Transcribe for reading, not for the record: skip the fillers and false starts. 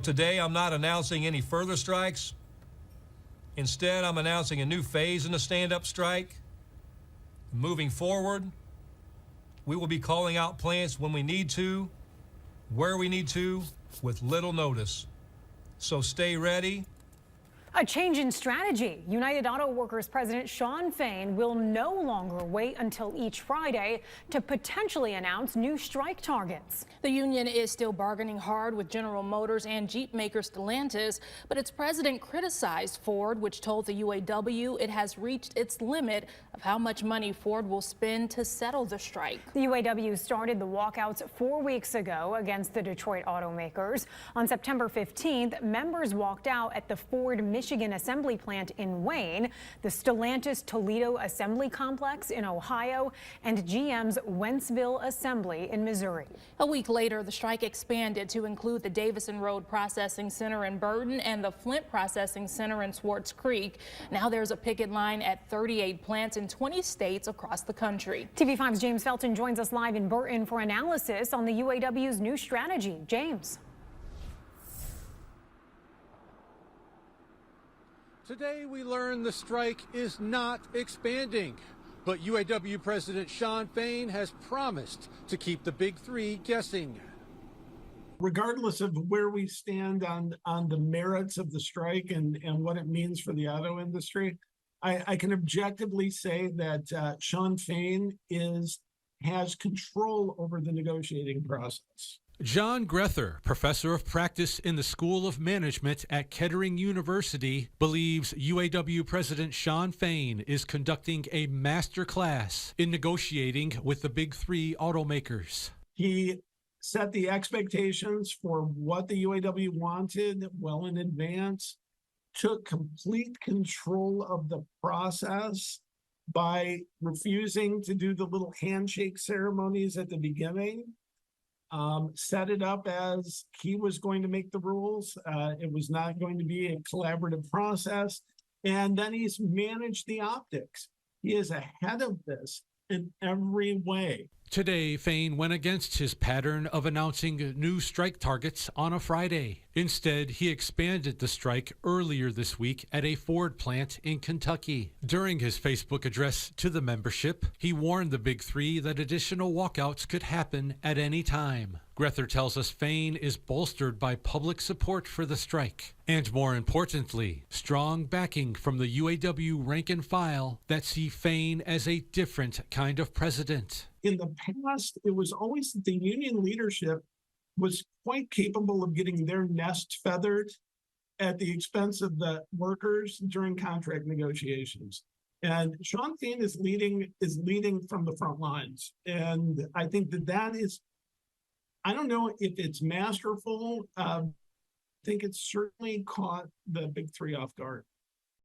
Today, I'm not announcing any further strikes. Instead, I'm announcing a new phase in the stand-up strike. Moving forward, we will be calling out plants when we need to, where we need to, with little notice. So stay ready. A change in strategy. United Auto Workers President Shawn Fain will no longer wait until each Friday to potentially announce new strike targets. The union is still bargaining hard with General Motors and Jeep maker Stellantis, but its president criticized Ford, which told the UAW it has reached its limit of how much money Ford will spend to settle the strike. The UAW started the walkouts 4 weeks ago against the Detroit automakers. On September 15th, members walked out at the Ford Michigan assembly plant in Wayne, the Stellantis Toledo Assembly Complex in Ohio, and GM's Wentzville Assembly in Missouri. A week later, the strike expanded to include the Davison Road Processing Center in Burton and the Flint Processing Center in Swartz Creek. Now there's a picket line at 38 plants in 20 states across the country. TV5's James Felton joins us live in Burton for analysis on the UAW's new strategy. James. Today we learned the strike is not expanding, but UAW President Shawn Fain has promised to keep the big three guessing. Regardless of where we stand on the merits of the strike and what it means for the auto industry, I can objectively say that Shawn Fain has control over the negotiating process. John Grether, professor of practice in the School of Management at Kettering University, believes UAW President Shawn Fain is conducting a master class in negotiating with the big three automakers. He set the expectations for what the UAW wanted well in advance, took complete control of the process by refusing to do the little handshake ceremonies at the beginning. Set it up as he was going to make the rules. It was not going to be a collaborative process. And then he's managed the optics. He is ahead of this in every way. Today, Fain went against his pattern of announcing new strike targets on a Friday. Instead, he expanded the strike earlier this week at a Ford plant in Kentucky. During his Facebook address to the membership, he warned the big three that additional walkouts could happen at any time. Grether tells us Fain is bolstered by public support for the strike, and more importantly, strong backing from the UAW rank and file that see Fain as a different kind of president. In the past, it was always that the union leadership was quite capable of getting their nest feathered at the expense of the workers during contract negotiations. And Shawn Fain is leading from the front lines. And I think that is, I don't know if it's masterful. I think it's certainly caught the big three off guard.